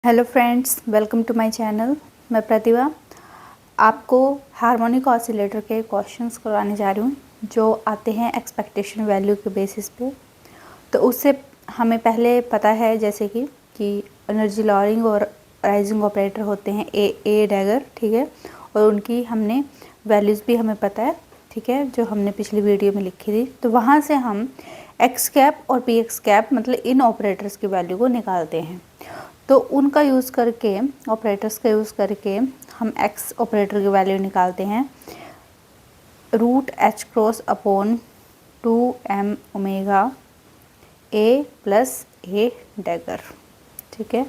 Hello friends, welcome to my channel. मैं प्रतिभा आपको harmonic oscillator के क्वेश्चंस करवाने जा रही हूँ जो आते हैं एक्सपेक्टेशन वैल्यू के बेसिस पे। तो उससे हमें पहले पता है जैसे कि एनर्जी लॉरिंग और राइजिंग ऑपरेटर होते हैं ए डैगर, ठीक है, और उनकी हमने वैल्यूज़ भी हमें पता है, ठीक है, जो हमने पिछली वीडियो में लिखी थी। तो वहाँ से हम एक्स कैप और पी एक्स कैप मतलब इन ऑपरेटर्स की वैल्यू को निकालते हैं। तो उनका यूज़ करके, ऑपरेटर्स का यूज़ करके हम एक्स ऑपरेटर की वैल्यू निकालते हैं root H cross upon 2m omega A plus A dagger, ठीक है।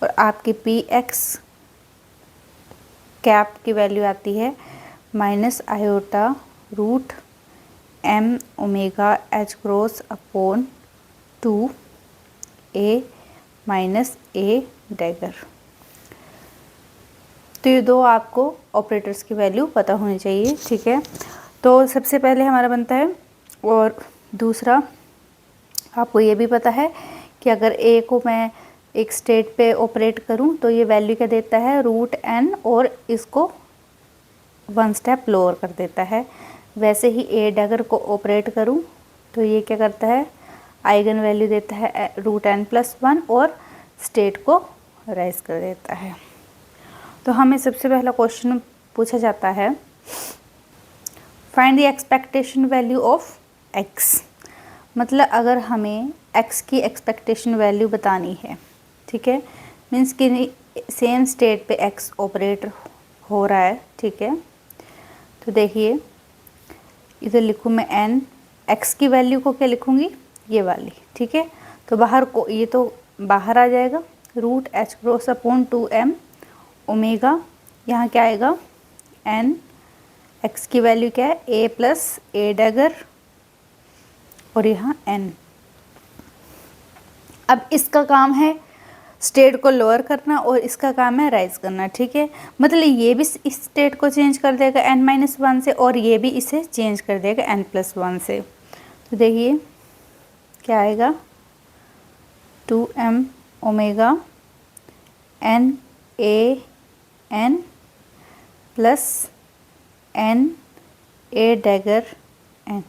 और आपकी पी एक्स कैप की वैल्यू आती है minus iota root m omega H cross upon 2a minus A dagger. तो ये दो आपको ऑपरेटर्स की वैल्यू पता होनी चाहिए, ठीक है। तो सबसे पहले हमारा बनता है, और दूसरा आपको ये भी पता है कि अगर ए को मैं एक स्टेट पे ऑपरेट करूं तो ये वैल्यू क्या देता है रूट एन, और इसको वन स्टेप लोअर कर देता है। वैसे ही ए डैगर को ऑपरेट करूं तो ये क्या करता है, आइगन वैल्यू देता है रूट एन प्लस वन और स्टेट को राइज कर देता है। तो हमें सबसे पहला क्वेश्चन पूछा जाता है find the expectation value of x. मतलब अगर हमें एक्स की एक्सपेक्टेशन वैल्यू बतानी है, ठीक है, मीन्स कि सेम स्टेट पे एक्स ऑपरेट हो रहा है, ठीक है। तो देखिए इधर लिखूँ मैं एन, एक्स की वैल्यू को क्या लिखूँगी, ये वाली, ठीक है। तो बाहर को ये तो बाहर आ जाएगा root H cross upon 2m omega, यहाँ क्या आएगा एन, एक्स की वैल्यू क्या है ए प्लस ए डैगर, और यहाँ एन। अब इसका काम है स्टेट को लोअर करना और इसका काम है राइज करना, ठीक है। मतलब ये भी इस स्टेट को चेंज कर देगा n माइनस वन से, और ये भी इसे चेंज कर देगा n प्लस वन से। तो देखिए क्या आएगा 2m omega n a n plus n a dagger n,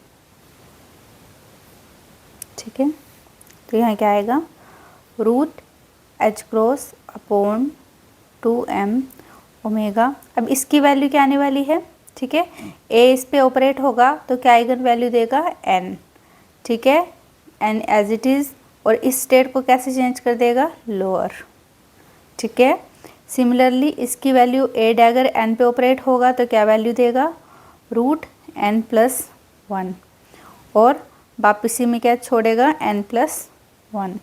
ठीक है। तो यहाँ क्या आएगा root H cross upon 2m omega. अब इसकी वैल्यू क्या आने वाली है, ठीक है, ए इस पे ऑपरेट होगा तो क्या आइगन वैल्यू देगा n, ठीक है, n एज इट इज़, और इस स्टेट को कैसे चेंज कर देगा लोअर, ठीक है। सिमिलरली इसकी वैल्यू ए डैगर n पे ऑपरेट होगा तो क्या वैल्यू देगा रूट n प्लस वन, और वापसी में क्या छोड़ेगा n प्लस वन।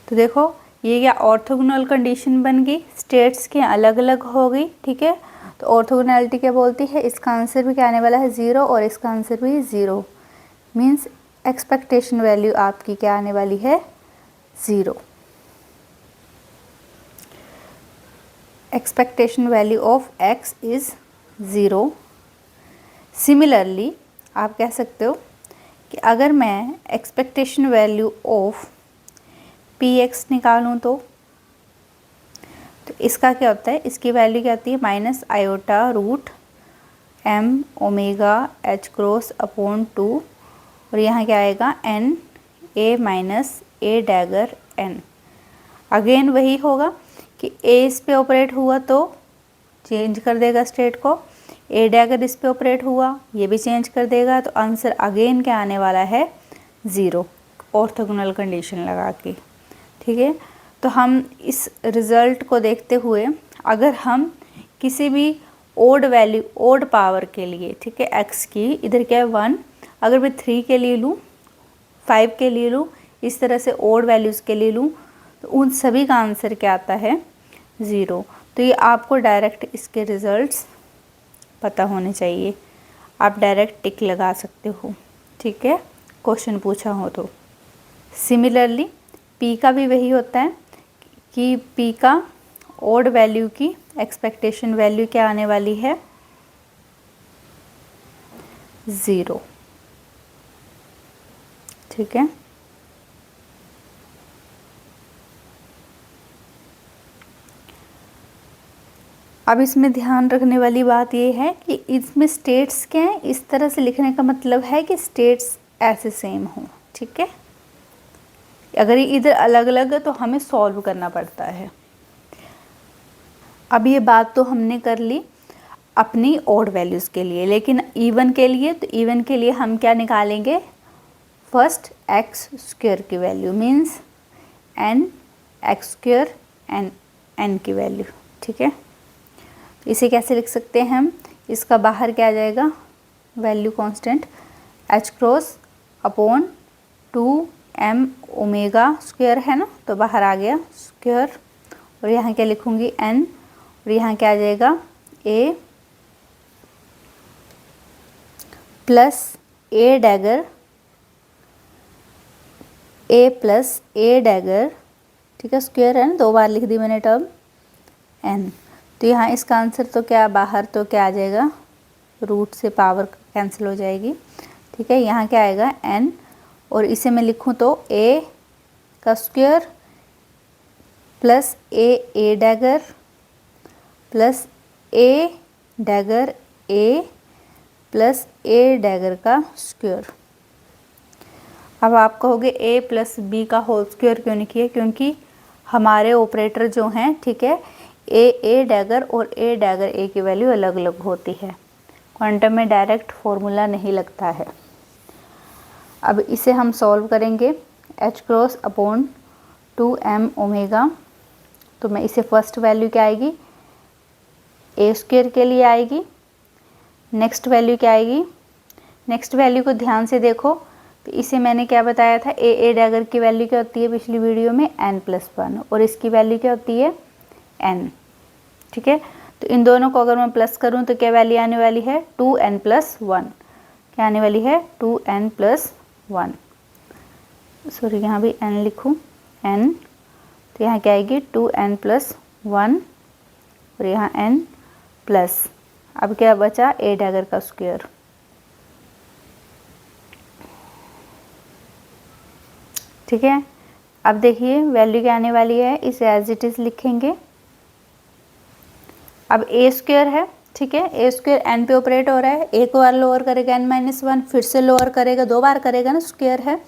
तो देखो ये क्या ऑर्थोगोनल कंडीशन बन गई, स्टेट्स के अलग अलग हो गई, ठीक है। तो ऑर्थोगोनैलिटी क्या बोलती है, इसका आंसर भी क्या आने वाला है ज़ीरो, और इसका आंसर भी ज़ीरो, मीन्स एक्सपेक्टेशन वैल्यू आपकी क्या आने वाली है zero. Expectation value of x is zero. Similarly आप कह सकते हो कि अगर मैं expectation value of P x निकालूँ तो इसका क्या होता है, इसकी वैल्यू क्या आती है minus iota root m omega H cross upon 2, और यहाँ क्या आएगा n a minus a dagger n। Again वही होगा कि a इस पे ऑपरेट हुआ तो चेंज कर देगा स्टेट को, a डैगर इस पे ऑपरेट हुआ ये भी चेंज कर देगा। तो आंसर अगेन क्या आने वाला है ज़ीरो, ऑर्थोगोनल कंडीशन लगा के, ठीक है। तो हम इस रिज़ल्ट को देखते हुए अगर हम किसी भी ओड वैल्यू, ओड पावर के लिए, ठीक है, एक्स की इधर क्या है वन, अगर मैं 3 के लिए लूँ, 5 के लिए लूँ, इस तरह से ओड वैल्यूज़ के लिए लूँ, तो उन सभी का आंसर क्या आता है ज़ीरो। तो ये आपको डायरेक्ट इसके रिज़ल्ट्स पता होने चाहिए, आप डायरेक्ट टिक लगा सकते हो, ठीक है, क्वेश्चन पूछा हो तो। सिमिलरली पी का भी वही होता है कि पी का ओड वैल्यू की एक्सपेक्टेशन वैल्यू क्या आने वाली है ज़ीरो, ठीक है। अब इसमें ध्यान रखने वाली बात ये है कि इसमें स्टेट्स क्या हैं, इस तरह से लिखने का मतलब है कि स्टेट्स ऐसे सेम हों, ठीक है। अगर ये इधर अलग अलग है तो हमें सॉल्व करना पड़ता है। अब ये बात तो हमने कर ली अपनी ऑड वैल्यूज़ के लिए, लेकिन इवन के लिए, तो इवन के लिए हम क्या निकालेंगे, फर्स्ट एक्स स्क्वायर की value means n x square n n की वैल्यू, ठीक है। इसे कैसे लिख सकते हैं हम, इसका बाहर क्या आ जाएगा, value constant H cross upon 2m omega square है ना, तो बाहर आ गया स्क्वायर, और यहाँ क्या लिखूँगी n, और यहाँ क्या आ जाएगा a plus a dagger, a plus a dagger, ठीक है, स्क्वायर है ना, 2 बार लिख दी मैंने टर्म n। तो यहाँ इसका आंसर तो क्या, बाहर तो क्या आ जाएगा, रूट से पावर कैंसिल हो जाएगी, ठीक है। यहाँ क्या आएगा n, और इसे मैं लिखूँ तो a का square plus a dagger plus a dagger a plus a dagger का स्क्वायर। अब आप कहोगे a प्लस b का होल स्क्वायर क्यों नहीं किया, क्योंकि हमारे ऑपरेटर जो हैं, ठीक है, a डैगर और a डैगर a की वैल्यू अलग अलग होती है, क्वांटम में डायरेक्ट फॉर्मूला नहीं लगता है। अब इसे हम सॉल्व करेंगे h cross upon 2m omega, तो मैं इसे फर्स्ट वैल्यू क्या आएगी, a स्क्वायर के लिए आएगी, नेक्स्ट वैल्यू क्या आएगी, नेक्स्ट वैल्यू को ध्यान से देखो, तो इसे मैंने क्या बताया था, a डैगर की वैल्यू क्या होती है पिछली वीडियो में n+1, और इसकी वैल्यू क्या होती है n, ठीक है। तो इन दोनों को अगर मैं प्लस करूं तो क्या वैल्यू आने वाली है 2n+1, क्या आने वाली है 2n+1, सॉरी यहाँ भी n लिखूं n, तो यहाँ क्या आएगी 2n+1, और यहाँ n प्लस, अब क्या बचा a डैगर का स्क्वायर, ठीक है। अब देखिए वैल्यू क्या आने वाली है, इसे एज इट इज़ लिखेंगे। अब a स्क्वायर है, ठीक है, a स्क्वायर n पे ऑपरेट हो रहा है, एक बार लोअर करेगा n-1, फिर से लोअर करेगा, 2 बार करेगा ना, स्क्वायर है,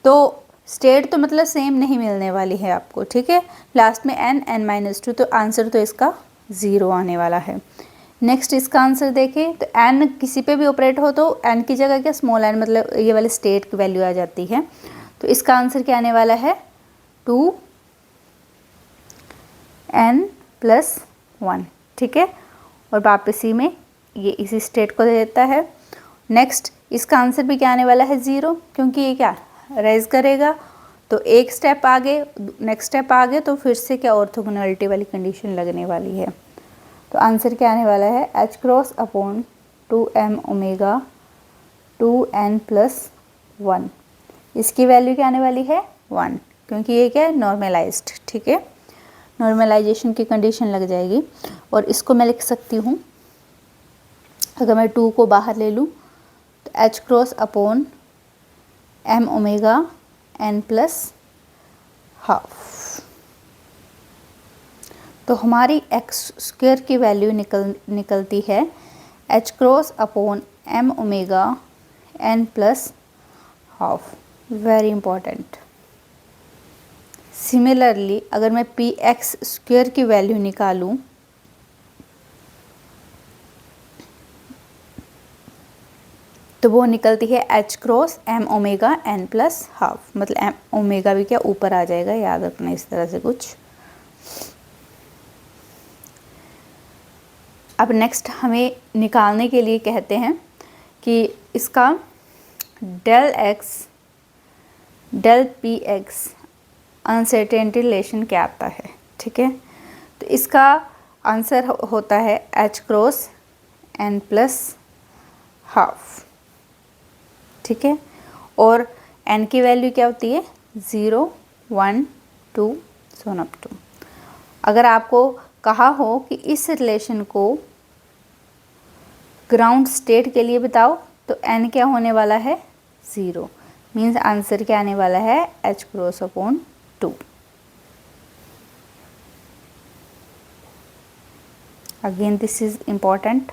तो स्टेट तो मतलब सेम नहीं मिलने वाली है आपको, ठीक है। लास्ट में n-2, तो आंसर तो इसका 0 आने वाला है। नेक्स्ट इसका आंसर देखें तो n किसी पे भी ऑपरेट हो तो n की जगह क्या स्मॉल n, मतलब ये वाले स्टेट की वैल्यू आ जाती है, तो इसका आंसर क्या आने वाला है 2n+1, ठीक है, और वापसी में ये इसी स्टेट को दे देता है। नेक्स्ट इसका आंसर भी क्या आने वाला है 0, क्योंकि ये क्या रेज करेगा, तो एक स्टेप आगे, नेक्स्ट स्टेप आगे, तो फिर से क्या ऑर्थोगोनैलिटी वाली कंडीशन लगने वाली है। तो आंसर क्या आने वाला है h cross upon 2m omega 2n+1, इसकी वैल्यू क्या आने वाली है 1, क्योंकि ये क्या है नॉर्मलाइज्ड, ठीक है, नॉर्मलाइजेशन की कंडीशन लग जाएगी। और इसको मैं लिख सकती हूँ, अगर मैं 2 को बाहर ले लूँ तो h cross upon m omega n+12, तो हमारी x स्क्वायर की वैल्यू निकलती है h cross upon m omega n+12, very important. Similarly अगर मैं px स्क्वायर की वैल्यू निकालूं तो वो निकलती है h cross m omega n+12, मतलब m ओमेगा भी क्या ऊपर आ जाएगा, याद रखना इस तरह से कुछ। अब नेक्स्ट हमें निकालने के लिए कहते हैं कि इसका del x del px uncertainty relation क्या आता है, ठीक है। तो इसका आंसर होता है h क्रॉस n+12, ठीक है, और n की वैल्यू क्या होती है 0, 1, 2 सो अप टू। अगर आपको कहा हो कि इस रिलेशन को ग्राउंड स्टेट के लिए बताओ तो n क्या होने वाला है 0, मीन्स आंसर क्या आने वाला है h cross upon 2। Again this is important.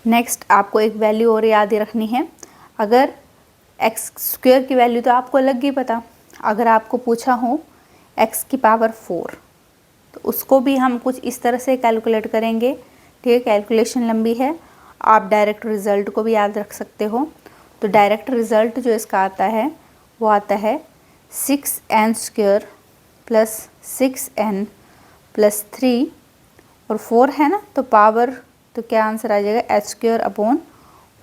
Next आपको एक वैल्यू और याद ही रखनी है। अगर एक्स स्क्वायर की वैल्यू तो आपको लग गई पता, अगर आपको पूछा हो एक्स की पावर 4 तो उसको भी हम कुछ इस तरह से कैलकुलेट करेंगे। ठीक है, कैलकुलेशन लंबी है, आप डायरेक्ट रिज़ल्ट को भी याद रख सकते हो। तो डायरेक्ट रिज़ल्ट जो इसका आता है वो आता है 6n² प्लस 6n प्लस 3 और 4 है ना, तो पावर तो क्या आंसर आ जाएगा h² अपॉन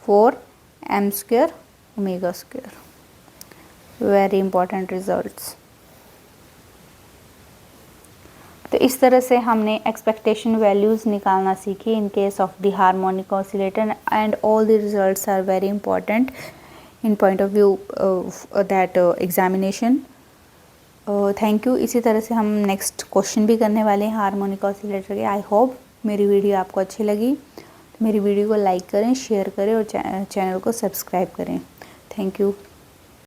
4m² ओमेगा²। Very important results. तो इस तरह से हमने एक्सपेक्टेशन वैल्यूज़ निकालना सीखी in case of the harmonic oscillator and all the results are very important in point of view that examination. Thank you. इसी तरह से हम नेक्स्ट क्वेश्चन भी करने वाले हैं हार्मोनिक ऑसिलेटर के। आई होप मेरी वीडियो आपको अच्छी लगी। तो मेरी वीडियो को लाइक करें, शेयर करें और चैनल को सब्सक्राइब करें। Thank you.